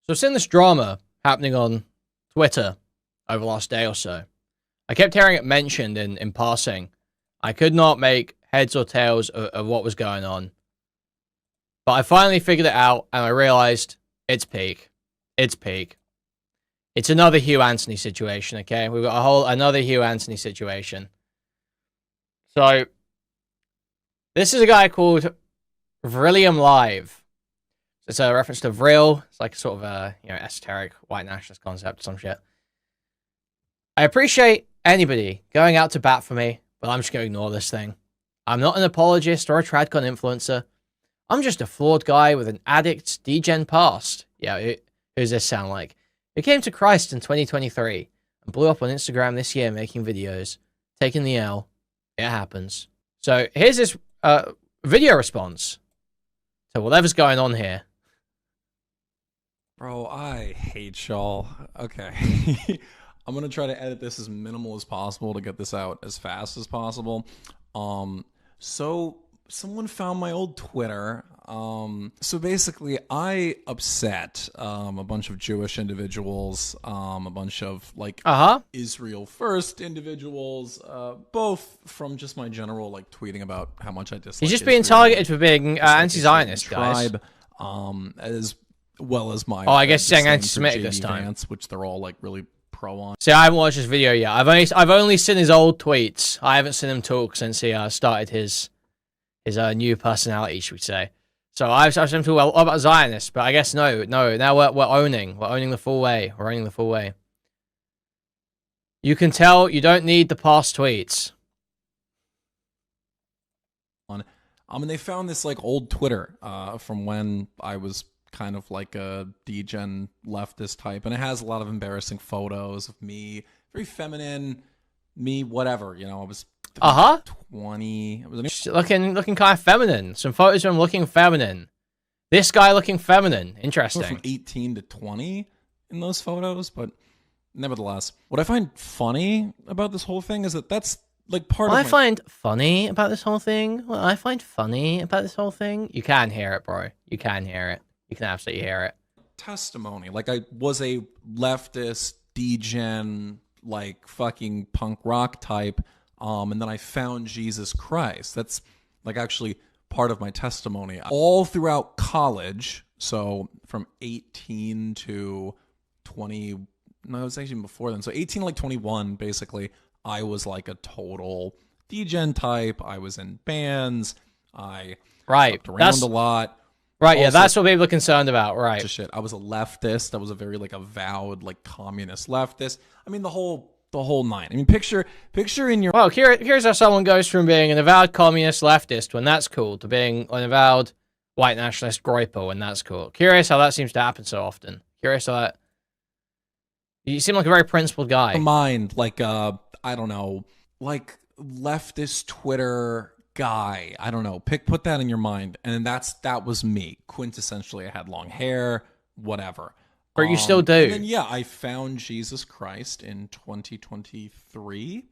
So I've seen this drama happening on Twitter over the last day or so. I kept hearing it mentioned in passing. I could not make heads or tails of what was going on. But I finally figured it out, and I realized it's peak. It's peak. It's another Hugh Anthony situation, okay? We've got another Hugh Anthony situation. So, this is a guy called vrilliumlive. It's a reference to vril. It's like sort of a esoteric white nationalist concept or some shit. I appreciate anybody going out to bat for me, but I'm just going to ignore this thing. I'm not an apologist or a tradcon influencer. I'm just a flawed guy with an addict degen past. Yeah, who does this sound like? Who came to Christ in 2023 and blew up on Instagram this year making videos, taking the L. It happens. So here's this video response to whatever's going on here. Bro, I hate y'all. Okay. I'm going to try to edit this as minimal as possible to get this out as fast as possible. So someone found my old Twitter. So basically, I upset a bunch of Jewish individuals, a bunch of like Israel first individuals, both from just my general like tweeting about how much I dislike. He's just being targeted for being anti-Zionist, guys. As well as my I guess saying anti-Semitic this time, Vance, which they're all like really pro on. See, I haven't watched this video yet. I've only seen his old tweets. I haven't seen him talk since he started his new personality, should we say? So I've seen him talk about Zionists, but I guess no. Now we're owning the full way. We're owning the full way. You can tell you don't need the past tweets. And they found this like old Twitter from when I was kind of like a degen leftist type, and it has a lot of embarrassing photos of me, very feminine, me, whatever, I was 20. I was looking kind of feminine. Some photos of him looking feminine. This guy looking feminine. Interesting. From 18 to 20 in those photos, but nevertheless, what I find funny about this whole thing is that that's like part of what I find funny about this whole thing. You can hear it, bro. You can hear it. You can absolutely hear it. Testimony. Like, I was a leftist, degen, like, fucking punk rock type, and then I found Jesus Christ. That's, like, actually part of my testimony. All throughout college, so from 18 to 20, no, it was actually before then. So 18 to, like, 21, basically, I was, like, a total degen type. I was in bands. I jumped around a lot. Right, yeah, that's what people are concerned about, right? Shit. I was a leftist. I was a very like avowed like communist leftist. I mean the whole nine. I mean picture in your Well, here's how someone goes from being an avowed communist leftist when that's cool to being an avowed white nationalist GROYPER when that's cool. Curious how that seems to happen so often. Curious how that. You seem like a very principled guy. Mind like I don't know, like leftist Twitter guy. I don't know. Put that in your mind, and that was me. Quintessentially, I had long hair, whatever. Or you still do. And then, yeah, I found Jesus Christ in 2023,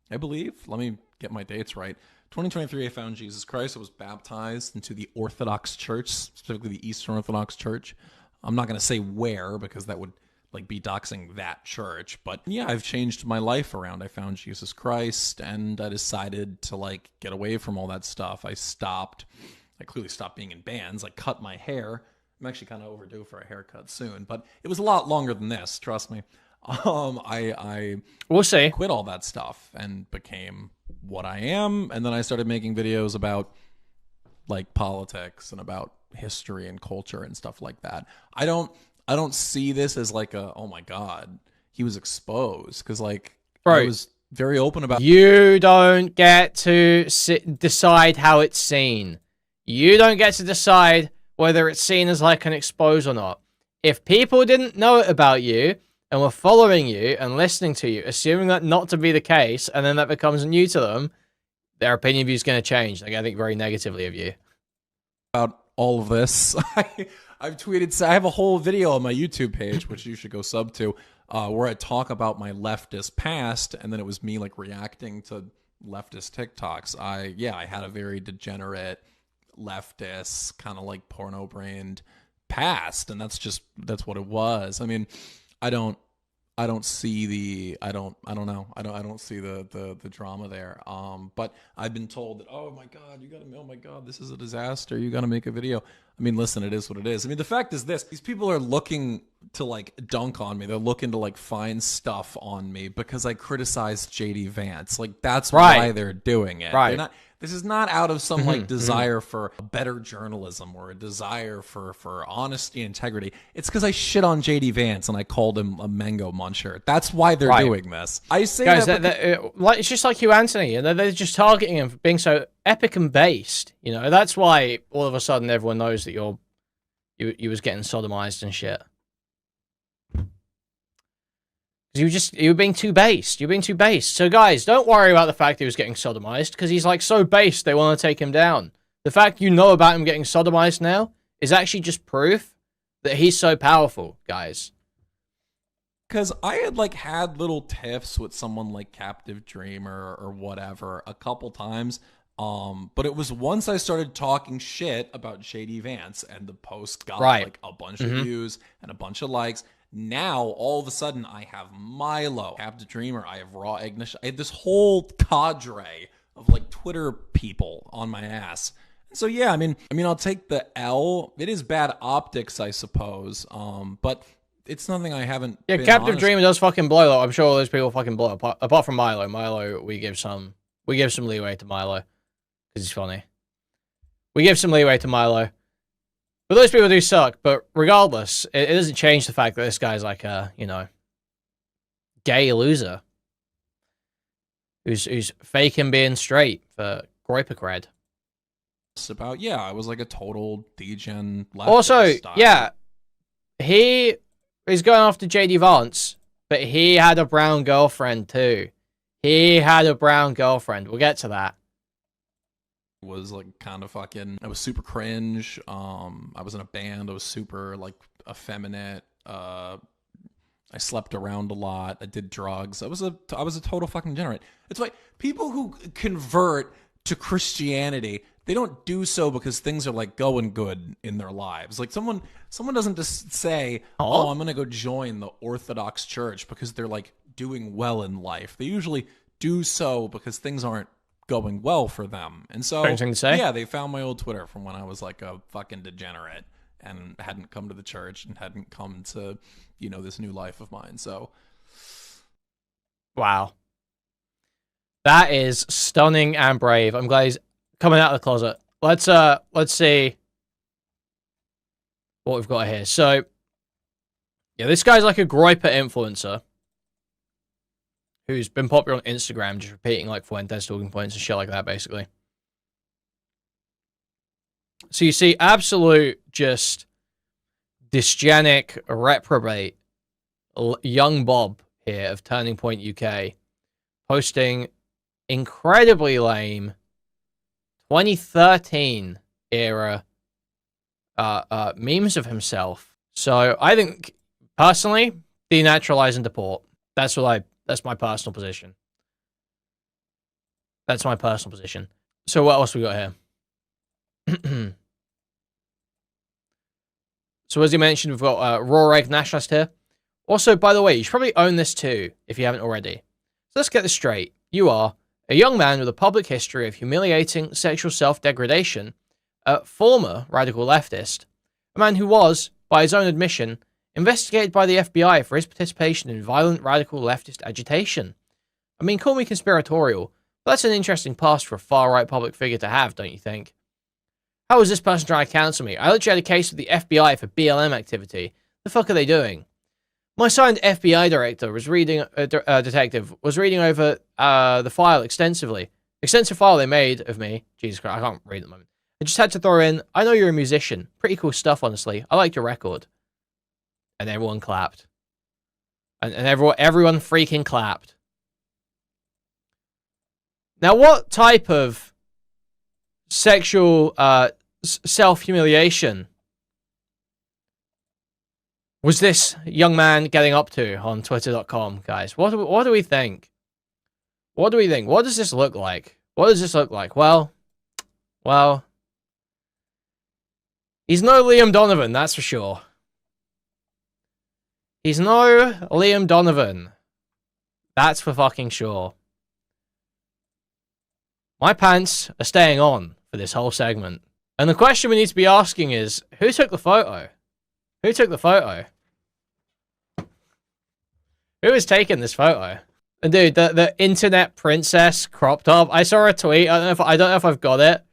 I believe. Let me get my dates right. 2023, I found Jesus Christ. I was baptized into the Orthodox Church, specifically the Eastern Orthodox Church. I'm not going to say where because that would like be doxing that church, but yeah, I've changed my life around. I found Jesus Christ, and I decided to like get away from all that stuff. I clearly stopped being in bands. I cut my hair. I'm actually kind of overdue for a haircut soon, but it was a lot longer than this. Trust me. We'll see. Quit all that stuff and became what I am, and then I started making videos about like politics and about history and culture and stuff like that. I don't see this as like a, oh my God, he was exposed. Because like, I was very open about. You don't get to decide how it's seen. You don't get to decide whether it's seen as like an expose or not. If people didn't know it about you and were following you and listening to you, assuming that not to be the case, and then that becomes new to them, their opinion of you is going to change. Like, I think very negatively of you. About all of this. I've tweeted, I have a whole video on my YouTube page, which you should go sub to, where I talk about my leftist past, and then it was me like reacting to leftist TikToks. I had a very degenerate leftist, kind of like porno-brained passed, and that's what it was. I mean, I don't see the I don't know. I don't see the drama there. But I've been told that, oh my god, oh my god, this is a disaster. You got to make a video. I mean, listen, it is what it is. I mean, the fact is this: these people are looking to like dunk on me. They're looking to like find stuff on me because I criticized JD Vance. Like that's why they're doing it. Right. They're not. This is not out of some like desire for better journalism or a desire for honesty and integrity. It's because I shit on JD Vance and I called him a mango muncher. That's why they're doing this. I say guys, that it's just like Hugh Anthony, and they're just targeting him for being so epic and based. You know, that's why all of a sudden everyone knows that you was getting sodomized and shit. You were being too based. You're being too based. So guys, don't worry about the fact he was getting sodomized, because he's like so based they want to take him down. The fact you know about him getting sodomized now is actually just proof that he's so powerful, guys. Because I had like had little tiffs with someone like Captive Dreamer or whatever a couple times. But it was once I started talking shit about JD Vance and the post got like a bunch of views and a bunch of likes. Now, all of a sudden, I have Milo, Captain Dreamer, I have Raw Ignition. I had this whole cadre of, like, Twitter people on my ass. And so, yeah, I mean, I'll take the L. It is bad optics, I suppose, but it's nothing I haven't been Captain honest. Dreamer does fucking blow, though. I'm sure all those people fucking blow. Apart from Milo. Milo, we give some leeway to Milo, because he's funny. We give some leeway to Milo. But those people do suck, but regardless, it doesn't change the fact that this guy's like a, you know, gay loser. Who's faking being straight for GROYPER cred. About, yeah, I was like a total degen leftist Also, style. yeah, he is going after JD Vance, but he had a brown girlfriend too. He had a brown girlfriend. We'll get to that. Was like kind of fucking, I was super cringe. I was in a band. I was super like effeminate. I slept around a lot. I did drugs. I was a total fucking degenerate. It's like people who convert to Christianity, they don't do so because things are like going good in their lives. Like someone doesn't just say, "Oh, I'm going to go join the Orthodox Church," because they're like doing well in life. They usually do so because things aren't going well for them. And so, yeah, they found my old Twitter from when I was like a fucking degenerate and hadn't come to the church and hadn't come to, you know, this new life of mine. So, wow. That is stunning and brave. I'm glad he's coming out of the closet. Let's see what we've got here. So, yeah, this guy's like a GROYPER influencer who's been popular on Instagram, just repeating like Fuentes talking points and shit like that, basically. So you see absolute just dysgenic reprobate young Bob here of Turning Point UK posting incredibly lame 2013 era memes of himself. So I think personally, denaturalize and deport. That's my personal position. That's my personal position. So what else we got here? So as you mentioned, we've got Raw Egg Nationalist here. Also, by the way, you should probably own this too, if you haven't already. So let's get this straight. You are a young man with a public history of humiliating sexual self-degradation, a former radical leftist, a man who was, by his own admission, investigated by the FBI for his participation in violent radical leftist agitation. I mean, call me conspiratorial, but that's an interesting past for a far-right public figure to have, don't you think? How is this person trying to counsel me? I literally had a case with the FBI for BLM activity. The fuck are they doing? My assigned FBI director was reading, detective was reading over the file extensively. Extensive file they made of me. Jesus Christ, I can't read at the moment. I just had to throw in, I know you're a musician. Pretty cool stuff, honestly. I liked your record. And everyone clapped. And everyone freaking clapped. Now, what type of sexual self-humiliation was this young man getting up to on Twitter.com, guys? What do we think? What do we think? What does this look like? What does this look like? Well, He's no Liam Donovan, that's for sure. He's no Liam Donovan. That's for fucking sure. My pants are staying on for this whole segment. And the question we need to be asking is, who took the photo? Who took the photo? Who has taken this photo? And dude, the internet princess crop top. I saw a tweet. I don't know if I've got it.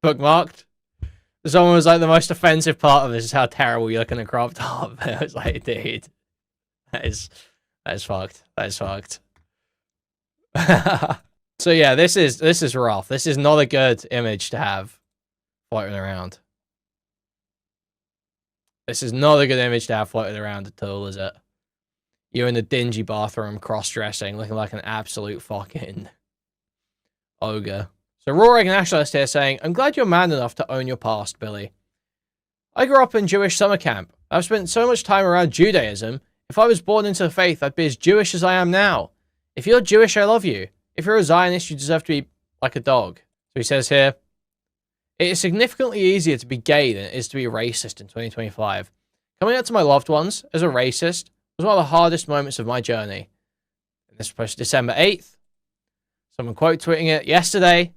Bookmarked. Someone was like, the most offensive part of this is how terrible you look in a crop top. I was like, dude, that is fucked. That is fucked. So yeah, this is rough. This is not a good image to have floating around. This is not a good image to have floating around at all, is it? You're in the dingy bathroom, cross-dressing, looking like an absolute fucking ogre. So Roaring Nationalist here saying, I'm glad you're man enough to own your past, Billy. I grew up in Jewish summer camp. I've spent so much time around Judaism. If I was born into the faith, I'd be as Jewish as I am now. If you're Jewish, I love you. If you're a Zionist, you deserve to be like a dog. So he says here, it is significantly easier to be gay than it is to be racist in 2025. Coming out to my loved ones as a racist was one of the hardest moments of my journey. And this was posted December 8th. Someone quote tweeting it yesterday.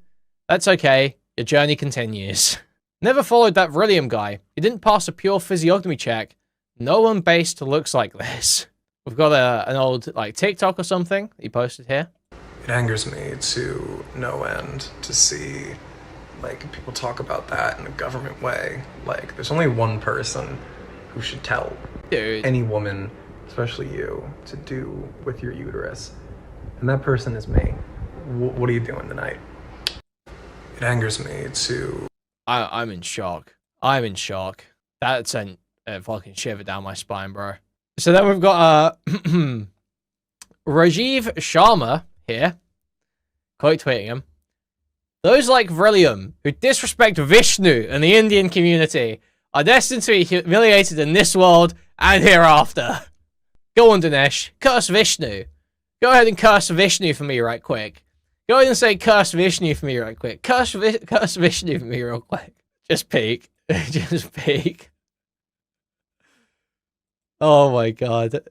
That's okay. Your journey continues. Never followed that Vrillium guy. He didn't pass a pure physiognomy check. No one based looks like this. We've got an old like TikTok or something he posted here. It angers me to no end to see like people talk about that in a government way. Like there's only one person who should tell any woman, especially you, to do with your uterus. And that person is me. What are you doing tonight? It angers me to... I'm in shock. I'm in shock. That sent a fucking shiver down my spine, bro. So then we've got Rajiv Sharma here. Quote tweeting him. Those like Vrillium who disrespect Vishnu and the Indian community are destined to be humiliated in this world and hereafter. Go on, Dinesh. Curse Vishnu. Go ahead and curse Vishnu for me right quick. Go ahead and say curse Vishnu for me right quick. Curse Vishnu for me real quick. Just peek. Just peek. Oh my god.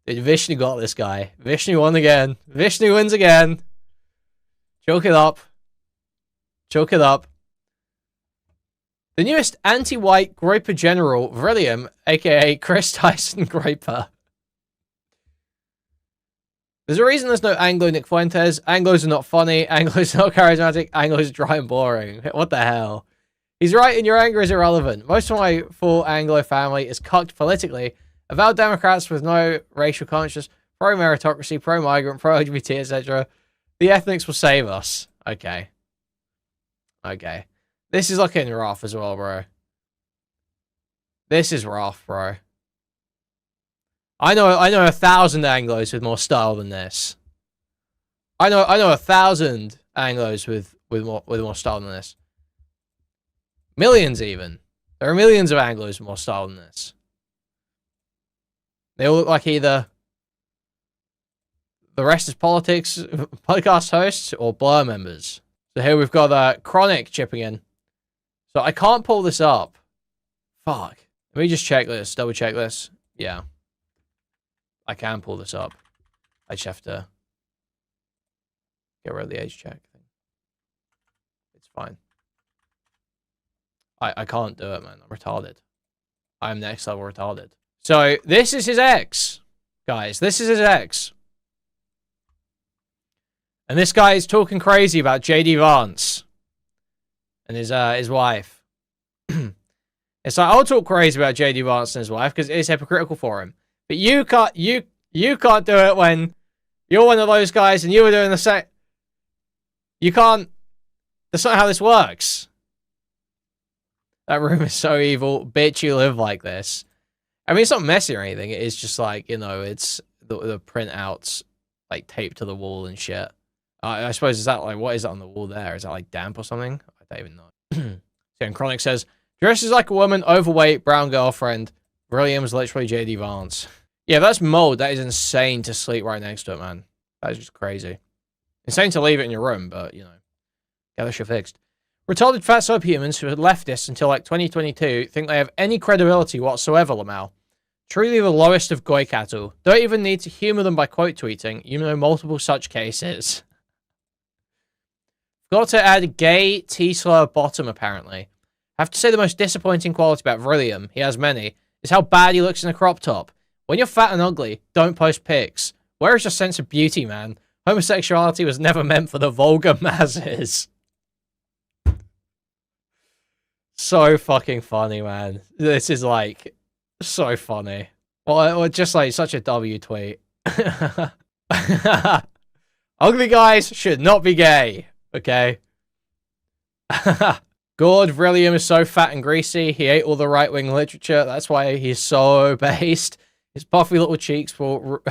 Dude, Vishnu got this guy. Vishnu won again. Vishnu wins again. Choke it up. Choke it up. The newest anti-white GROYPER general, Vrillium, aka Chris Tyson GROYPER. There's a reason there's no Anglo Nick Fuentes. Anglos are not funny. Anglos are not charismatic. Anglos are dry and boring. What the hell? He's right, and your anger is irrelevant. Most of my full Anglo family is cucked politically. Avowed Democrats with no racial conscience, pro-meritocracy, pro-migrant, pro-LGBT, etc. The ethnics will save us. Okay. Okay. This is looking rough as well, bro. This is rough, bro. I know 1,000 Anglos with more style than this. I know 1,000 Anglos with more style than this. Millions even. There are millions of Anglos with more style than this. They all look like either The Rest is Politics podcast hosts or Blur members. So here we've got Chronic chipping in. So I can't pull this up. Fuck. Let me just check this. Double check this. Yeah. I can pull this up. I just have to get rid of the age check thing. It's fine. I can't do it, man. I'm retarded. I'm next level retarded. So this is his ex, guys. This is his ex. And this guy is talking crazy about JD Vance and his wife. It's like, I'll talk crazy about JD Vance and his wife because it's hypocritical for him. But you can't do it when you're one of those guys and you were doing the same. You can't. That's not how this works. That room is so evil. Bitch, you live like this. I mean, it's not messy or anything. It is just like, you know, it's the printouts like taped to the wall and shit. I suppose, is that like, what is that on the wall there? Is that like damp or something? I don't even know. So, and Chronic says, dresses like a woman, overweight, brown girlfriend. William's literally JD Vance. Yeah, that's mold. That is insane to sleep right next to it, man. That is just crazy. Insane to leave it in your room, but, you know. Get this shit fixed. Retarded fat subhumans who are leftists until like 2022 think they have any credibility whatsoever, Lamau. Truly the lowest of goy cattle. Don't even need to humor them by quote tweeting. You know multiple such cases. Got to add gay T-slur bottom, apparently. I have to say the most disappointing quality about Vrillium, he has many, is how bad he looks in a crop top. When you're fat and ugly, don't post pics. Where is your sense of beauty, man? Homosexuality was never meant for the vulgar masses. So fucking funny, man. This is like so funny. Or just like such a W tweet. Ugly guys should not be gay. Okay. God, Vrillium is so fat and greasy. He ate all the right-wing literature. That's why he's so based. His puffy little cheeks will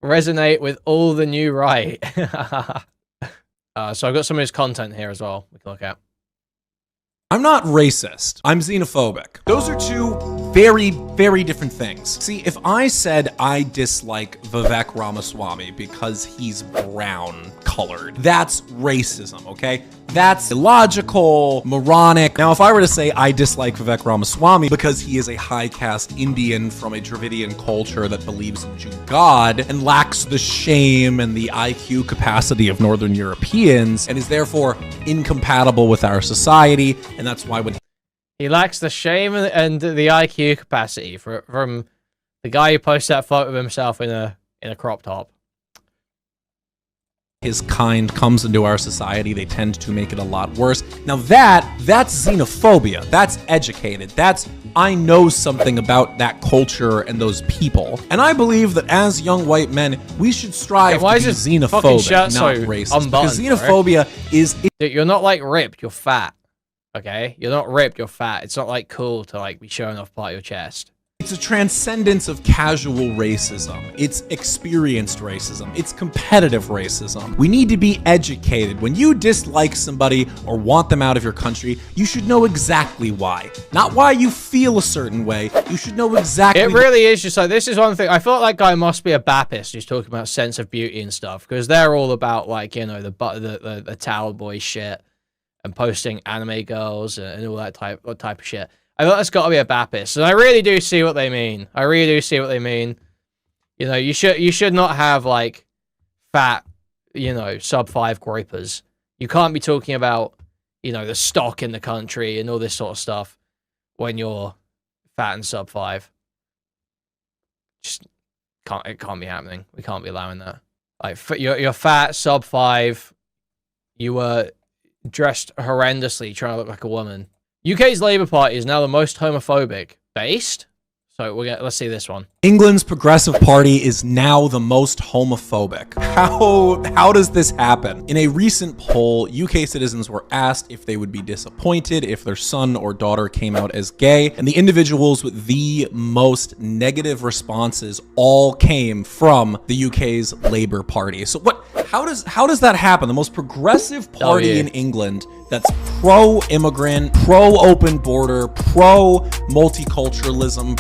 resonate with all the new right. So I've got some of his content here as well we can look at. I'm not racist. I'm xenophobic. Those are two very, very different things. See, if I said I dislike Vivek Ramaswamy because he's brown colored, that's racism, okay? That's illogical, moronic. Now, if I were to say I dislike Vivek Ramaswamy because he is a high caste Indian from a Dravidian culture that believes in Jew God and lacks the shame and the IQ capacity of Northern Europeans and is therefore incompatible with our society, and that's why when he lacks the shame and the IQ capacity from the guy who posts that photo of himself in a crop top. His kind comes into our society, they tend to make it a lot worse. Now that's xenophobia. That's educated. That's I know something about that culture and those people. And I believe that as young white men, we should strive to be xenophobic, not racist. Because xenophobia is... Dude, you're not like ripped, you're fat. Okay? You're not ripped, you're fat. It's not like cool to like be showing off part of your chest. It's a transcendence of casual racism. It's experienced racism. It's competitive racism. We need to be educated. When you dislike somebody or want them out of your country, you should know exactly why. Not why you feel a certain way. You should know exactly. It really is just like, this is one thing. I thought that guy must be a Baptist who's talking about sense of beauty and stuff, because they're all about like, you know, the towel boy shit and posting anime girls and all that type of shit. I thought that's got to be a Baptist, and I really do see what they mean. I really do see what they mean. You know, you should not have like fat, you know, sub-5 groypers. You can't be talking about, you know, the stock in the country and all this sort of stuff when you're fat and sub-5. Just it can't be happening. We can't be allowing that. Like you're fat, sub-5. You were dressed horrendously, trying to look like a woman. UK's Labour Party is now the most homophobic. Based? So let's see this one. England's Progressive Party is now the most homophobic. How does this happen? In a recent poll, UK citizens were asked if they would be disappointed if their son or daughter came out as gay, and the individuals with the most negative responses all came from the UK's Labour Party. So how does that happen? The most progressive party in England that's pro-immigrant, pro-open border, pro-multiculturalism.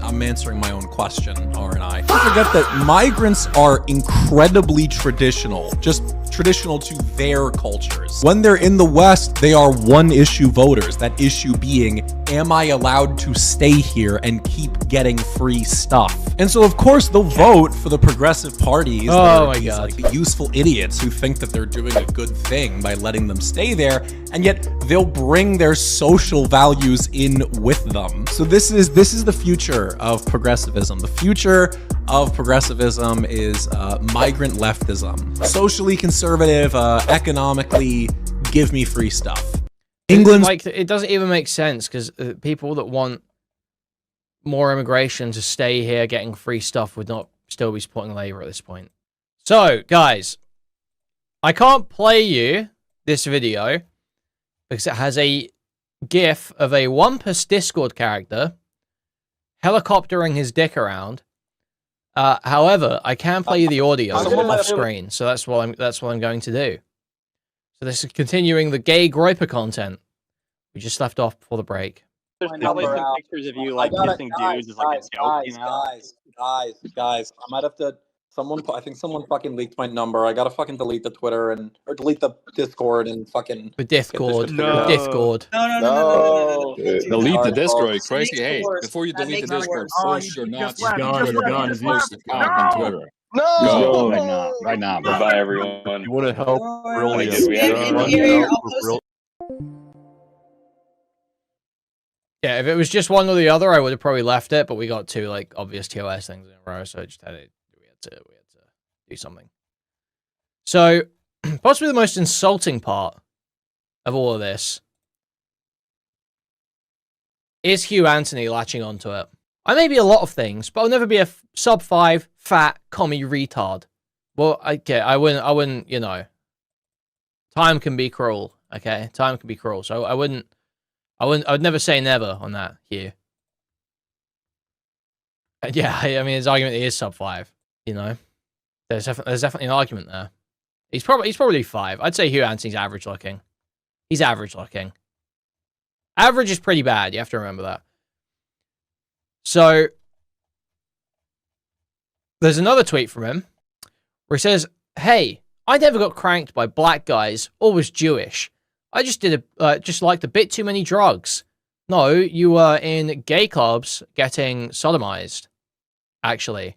I'm answering my own question, aren't I? Don't forget that migrants are incredibly traditional, just traditional to their cultures. When they're in the West, they are one-issue voters. That issue being, am I allowed to stay here and keep getting free stuff? And so, of course, they'll vote for the progressive parties. Oh my God. Like useful idiots who think that they're doing a good thing by letting them stay there, and yet they'll bring their social values in with them. So this is the future of progressivism. The future of progressivism is migrant leftism. Socially conservative, economically, give me free stuff. England's like, it doesn't even make sense, because people that want more immigration to stay here getting free stuff would not still be supporting Labour at this point. So, guys, I can't play you this video because it has a GIF of a Wampus Discord character helicoptering his dick around. However, I can play you the audio off screen, so that's what I'm going to do. So this is continuing the gay groyper content we just left off before the break. There's probably some pictures of you like kissing dudes as like a joke, you know? Guys, I might have to I think someone fucking leaked my number. I gotta fucking delete the Twitter or delete the Discord and fucking The Discord. No. The Discord. No. Delete the Discord, folks. crazy. Hey, before you delete the Discord, post your Nazi Twitter name. Post the cock on Twitter. No. Go right now, right now, bro. Goodbye, everyone. You want to help really? Yeah, if it was just one or the other, I would have probably left it, but we got two like obvious TOS things in a row, so I just had to we had to do something. So possibly the most insulting part of all of this is Hugh Anthony latching onto it. I may be a lot of things, but I'll never be a sub 5 fat commie retard. Well, I wouldn't, you know. Time can be cruel, okay? Time can be cruel. So I would never say never on that, Hugh. And yeah, I mean, his argument is sub 5, you know. There's definitely an argument there. He's probably 5. I'd say Hugh Anthony's average looking. He's average looking. Average is pretty bad, you have to remember that. So, there's another tweet from him where he says, "Hey, I never got cranked by black guys or was Jewish. I just just liked a bit too many drugs. No, you were in gay clubs getting sodomized. Actually,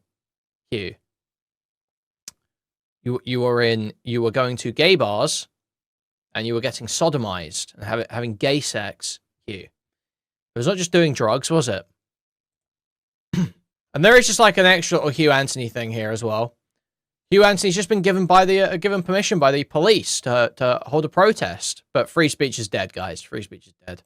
Hugh. You were going to gay bars and you were getting sodomized and having gay sex, Hugh. It was not just doing drugs, was it?" And there is just like an extra little Hugh Anthony thing here as well. Hugh Anthony's just been given permission by the police to hold a protest, but free speech is dead, guys. Free speech is dead.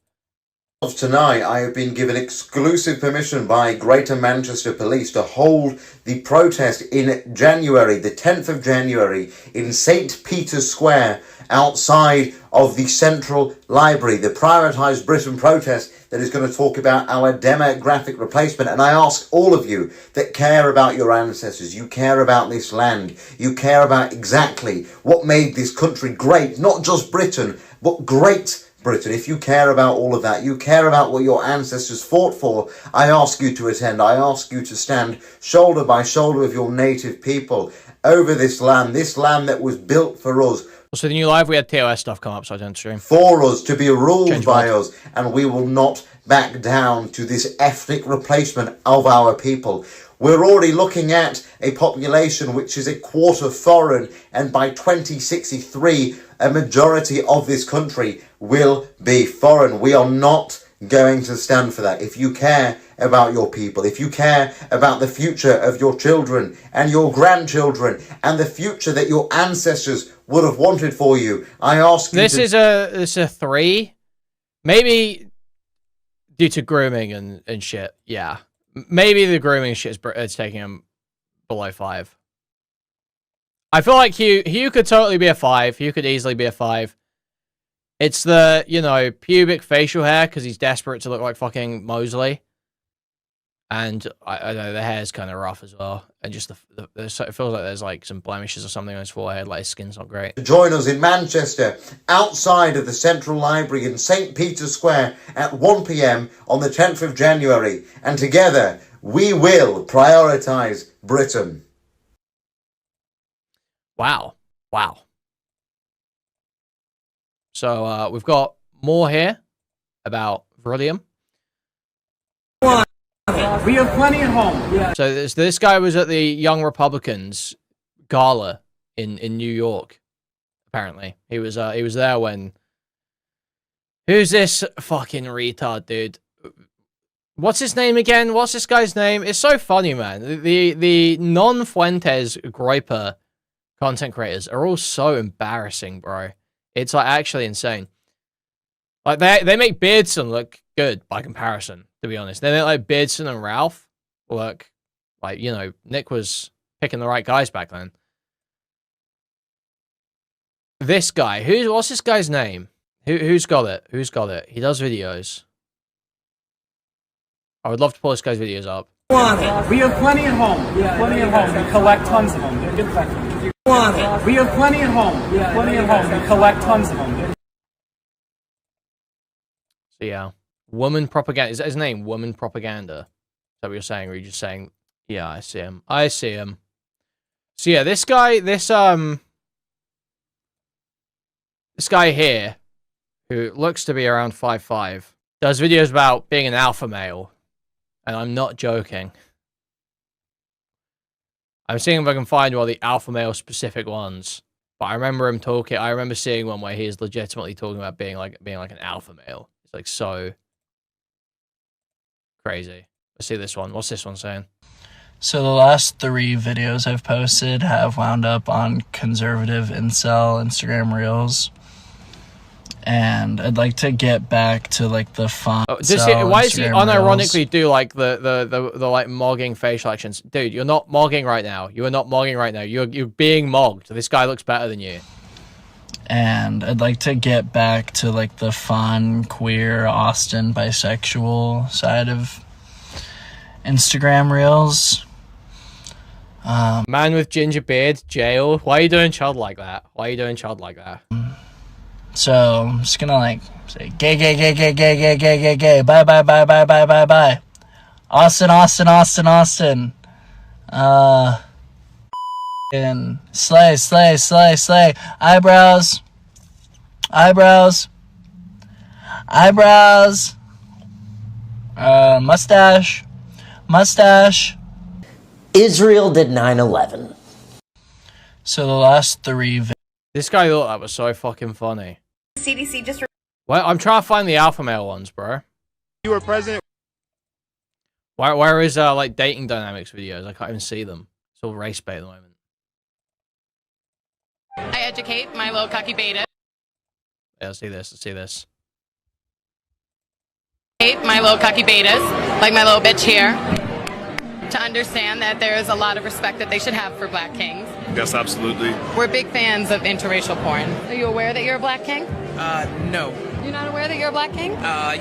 Tonight, I have been given exclusive permission by Greater Manchester Police to hold the protest in January, the 10th of January, in St. Peter's Square, outside of the Central Library, the Prioritised Britain protest that is going to talk about our demographic replacement. And I ask all of you that care about your ancestors, you care about this land, you care about exactly what made this country great, not just Britain, but great Britain. If you care about all of that, you care about what your ancestors fought for, I ask you to attend. I ask you to stand shoulder by shoulder with your native people over this land that was built for us. So the new live, we had TOS stuff come up, so I didn't stream. For us, to be ruled by us, and we will not back down to this ethnic replacement of our people. We're already looking at a population which is a quarter foreign, and by 2063, a majority of this country will be foreign. We are not going to stand for that. If you care about your people, if you care about the future of your children and your grandchildren and the future that your ancestors would have wanted for you, I ask you this is a 3, maybe due to grooming and shit. Yeah, maybe the grooming shit is taking him below 5. I feel like Hugh could totally be a 5. Hugh could easily be a 5. It's the, you know, pubic facial hair because he's desperate to look like fucking Mosley. And I know the hair's kind of rough as well. And just it feels like there's like some blemishes or something on his forehead, like his skin's not great. Join us in Manchester, outside of the Central Library in St. Peter's Square at 1 p.m. on the 10th of January. And together, we will prioritise Britain. Wow. Wow. So we've got more here about Vrillium. We have plenty at home. Yeah. So this guy was at the Young Republicans gala in New York. Apparently, he was there when. Who's this fucking retard, dude? What's his name again? What's this guy's name? It's so funny, man. The non-Fuentes GROYPER content creators are all so embarrassing, bro. It's like actually insane. Like they make Beardson look good by comparison, to be honest. They make like Beardson and Ralph look like, you know, Nick was picking the right guys back then. This guy, what's this guy's name? Who's got it? Who's got it? He does videos. I would love to pull this guy's videos up. We have plenty at home. Yeah, plenty at home. We collect tons of them. We have plenty at home. Yeah, plenty at home. We collect tons of them. So yeah, woman propaganda. Is that his name? Woman propaganda. Is that what you're saying? Or are you just saying, yeah, I see him. I see him. So yeah, this guy here, who looks to be around 5'5", does videos about being an alpha male, and I'm not joking. I'm seeing if I can find all the alpha male specific ones, but I remember him talking. I remember seeing one where he is legitimately talking about being like an alpha male. It's like so crazy. Let's see this one. What's this one saying? So the last 3 videos I've posted have wound up on conservative incel Instagram Reels. And I'd like to get back to like the fun. Why does he unironically do like the like mogging facial actions? Dude, you're not mogging right now. You are not mogging right now. You're being mogged. This guy looks better than you. And I'd like to get back to like the fun, queer, Austin, bisexual side of Instagram Reels. Man with ginger beard, jail. Why are you doing chud like that? Why are you doing chud like that? So I'm just gonna like say gay, gay, gay, gay, gay, gay, gay, gay, gay. Bye, bye, bye, bye, bye, bye, bye. Austin, Austin, Austin, Austin. And slay, slay, slay, slay. Eyebrows. Eyebrows. Eyebrows. Mustache. Mustache. Israel did 9/11. So the last 3. This guy thought that was so fucking funny. CDC just. Well, I'm trying to find the alpha male ones, bro. You were president. Where is like dating dynamics videos? I can't even see them. It's all race bait at the moment. I educate my little cocky beta. Yeah, let's see this. Let's see this. My little cocky betas, like my little bitch here, to understand that there is a lot of respect that they should have for black kings. Yes, absolutely. We're big fans of interracial porn. Are you aware that you're a black king? No. You're not aware that you're a black king?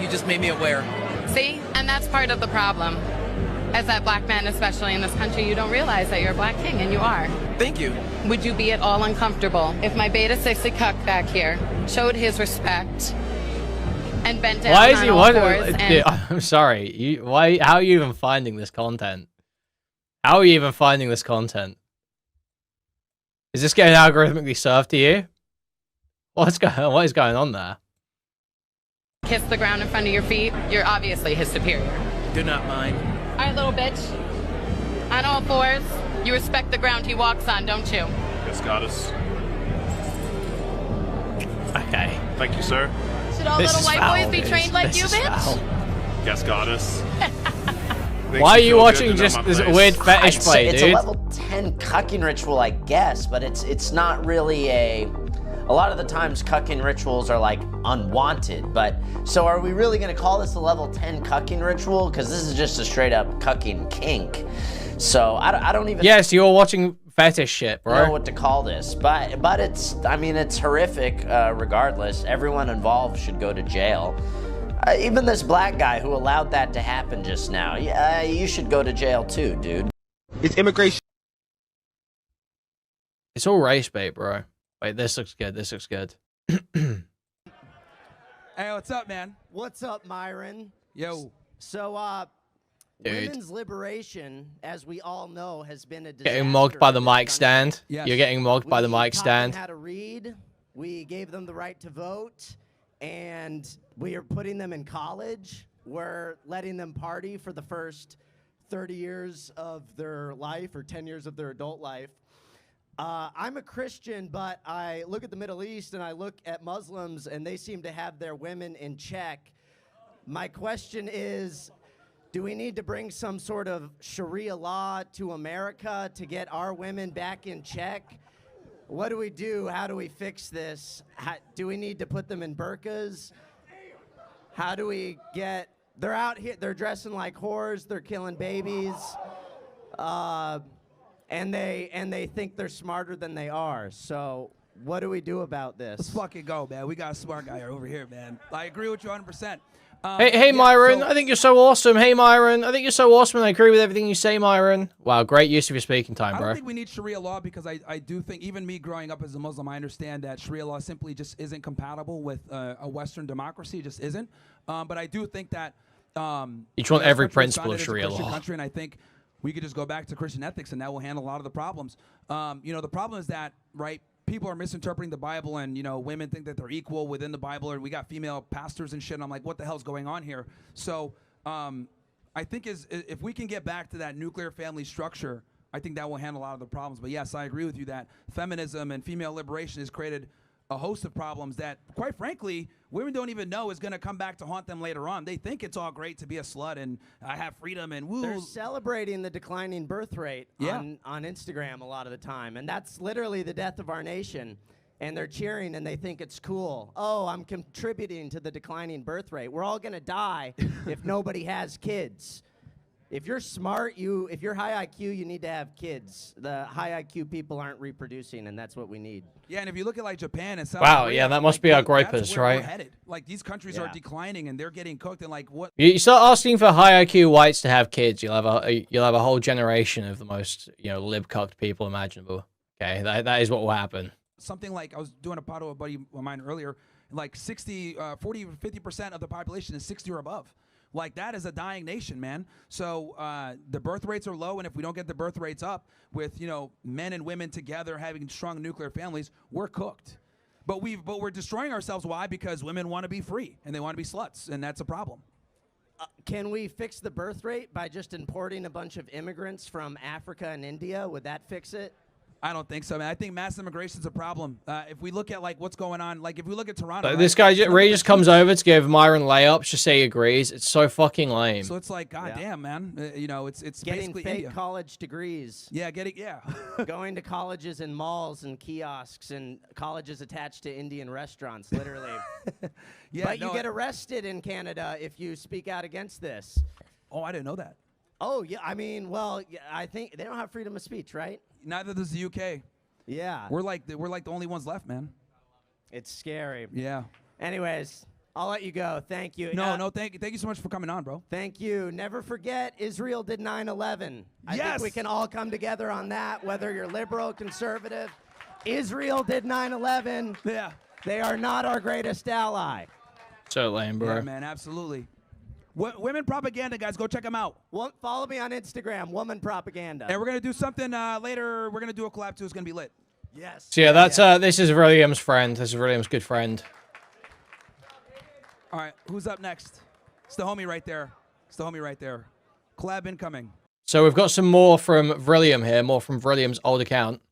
You just made me aware. See? And that's part of the problem. As that black man, especially in this country, you don't realize that you're a black king, and you are. Thank you. Would you be at all uncomfortable if my beta 60 cuck back here showed his respect and bent down on all fours and... I'm sorry. How are you even finding this content? How are you even finding this content? Is this getting algorithmically served to you? What is going on there? Kiss the ground in front of your feet, you're obviously his superior. Do not mind. All right, little bitch. On all fours, you respect the ground he walks on, don't you? Yes, goddess. Okay. Thank you, sir. Should all little white boys be trained like you, bitch? Yes, goddess. Why are you watching just this weird fetish play, dude? It's a level 10 cucking ritual, I guess, but it's not really a lot of the times cucking rituals are like unwanted, but so are we really going to call this a level 10 cucking ritual? Because this is just a straight up cucking kink. So I don't even... Yes, you're watching fetish shit, bro. know what to call this, but it's, I mean, it's horrific regardless. Everyone involved should go to jail. Even this black guy who allowed that to happen just now, you should go to jail too, dude. It's immigration. It's all race bait, bro. Wait, this looks good. This looks good. Hey, what's up, man? What's up, Myron? Yo. So, Dude. Women's liberation, as we all know, has been a disaster. Getting mogged by the mic stand. Yes. You're getting mogged by the mic stand. We taught them how to read. We gave them the right to vote. And we are putting them in college. We're letting them party for the first 30 years of their life or 10 years of their adult life. I'm a Christian, but I look at the Middle East and I look at Muslims and they seem to have their women in check. My question is, do we need to bring some sort of Sharia law to America to get our women back in check? What do we do? How do we fix this? Do we need to put them in burqas? How do we get... They're out here, they're dressing like whores, they're killing babies, and they think they're smarter than they are. So what do we do about this? Let's fucking go, man. We got a smart guy over here, man. I agree with you 100%. Hey, Myron, I think you're so awesome. Hey, Myron, I think you're so awesome, and I agree with everything you say, Myron. Wow, great use of your speaking time, bro. I don't think we need Sharia law because I do think, even me growing up as a Muslim, I understand that Sharia law simply just isn't compatible with a Western democracy. It just isn't. But I do think that... Each want every principle of Sharia law. Country, and I think we could just go back to Christian ethics, and that will handle a lot of the problems. You know, the problem is that, right, people are misinterpreting the Bible, and, you know, women think that they're equal within the Bible, and we got female pastors and shit, and I'm like, what the hell's going on here? So I think if we can get back to that nuclear family structure, I think that will handle a lot of the problems. But yes, I agree with you that feminism and female liberation has created a host of problems that, quite frankly, women don't even know is going to come back to haunt them later on. They think it's all great to be a slut and have freedom and woo. They're celebrating the declining birth rate on Instagram a lot of the time, and that's literally the death of our nation. And they're cheering and they think it's cool. Oh, I'm contributing to the declining birth rate. We're all going to die if nobody has kids. If you're smart, if you're high IQ, you need to have kids. The high IQ people aren't reproducing, and that's what we need. Yeah, and if you look at like Japan and South Wow, Korea, yeah, that must be our GROYPERs, right? We're headed. Like these countries are declining and they're getting cooked, and like what? You start asking for high IQ whites to have kids, you'll have a whole generation of the most, you know, lib-cucked people imaginable. Okay, that is what will happen. Something like, I was doing a pod with a buddy of mine earlier, like 40, 50% of the population is 60 or above. Like, that is a dying nation, man. So the birth rates are low, and if we don't get the birth rates up with, you know, men and women together having strong nuclear families, we're cooked. But we're destroying ourselves. Why? Because women want to be free, and they want to be sluts, and that's a problem. Can we fix the birth rate by just importing a bunch of immigrants from Africa and India? Would that fix it? I don't think so, man. I think mass immigration is a problem. If we look at like what's going on, like if we look at Toronto, This guy just comes over to give Myron layups, just say he agrees. It's so fucking lame. So it's like, goddamn, man. You know, it's getting basically fake India. college degrees. Yeah, going to colleges and malls and kiosks and colleges attached to Indian restaurants, literally. But you get arrested in Canada if you speak out against this. Oh, I didn't know that. Oh yeah, I mean, well, I think they don't have freedom of speech, right? Neither does the UK. Yeah. We're like the only ones left, man. It's scary. Yeah. Anyways, I'll let you go. Thank you. No, thank you so much for coming on, bro. Thank you. Never forget, Israel did 9/11. I think we can all come together on that, whether you're liberal, conservative. Israel did 9/11. Yeah. They are not our greatest ally. So lame, bro. Yeah, man, absolutely. Women propaganda, guys, go check them out. Follow me on Instagram, woman propaganda. And we're gonna do something later. We're gonna do a collab too. It's gonna be lit. Yes. So yeah, that's this is Vrillium's friend. This is Vrillium's good friend. All right, who's up next? It's the homie right there. Collab incoming. So we've got some more from Vrillium here, more from Vrillium's old account.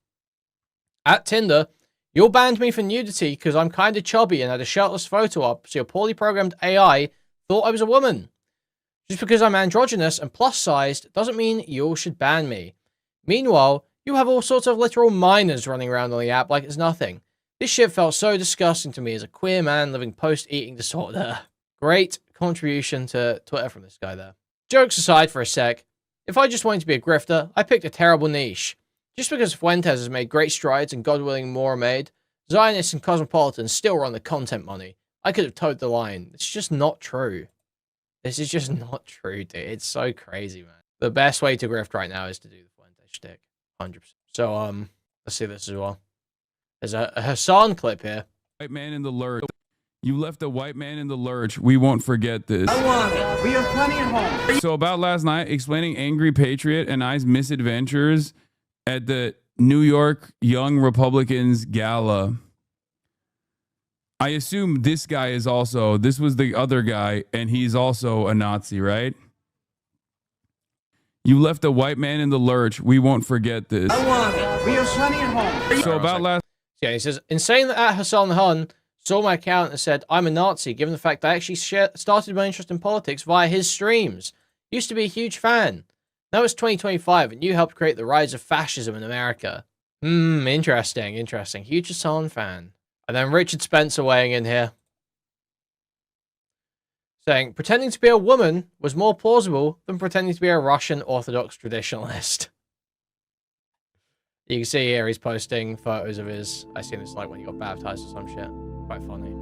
At Tinder, you banned me for nudity because I'm kind of chubby and had a shirtless photo up, so your poorly programmed AI thought I was a woman. Just because I'm androgynous and plus-sized doesn't mean you all should ban me. Meanwhile, you have all sorts of literal minors running around on the app like it's nothing. This shit felt so disgusting to me as a queer man living post-eating disorder. Great contribution to Twitter from this guy there. Jokes aside for a sec, if I just wanted to be a grifter, I picked a terrible niche. Just because Fuentes has made great strides and God willing more are made, Zionists and Cosmopolitans still run the content money. I could have towed the line. It's just not true. This is just not true, dude. It's so crazy, man. The best way to grift right now is to do the Fuente shtick. 100%. So, let's see this as well. There's a Hassan clip here. White man in the lurch. You left a white man in the lurch. We won't forget this. I want it. We have plenty at home. So about last night, explaining Angry Patriot and I's misadventures at the New York Young Republicans Gala. I assume this guy is also, this was the other guy, and he's also a Nazi, right? You left a white man in the lurch. We won't forget this. I want it. We have plenty at home. So about last... Yeah, he says, insane that at Hassan Hun saw my account and said, I'm a Nazi, given the fact that I actually started my interest in politics via his streams. Used to be a huge fan. Now it's 2025, and you helped create the rise of fascism in America. Interesting. Huge Hassan fan. And then Richard Spencer weighing in here. Saying, pretending to be a woman was more plausible than pretending to be a Russian Orthodox traditionalist. You can see here he's posting photos of his... I seen this like when he got baptized or some shit. Quite funny.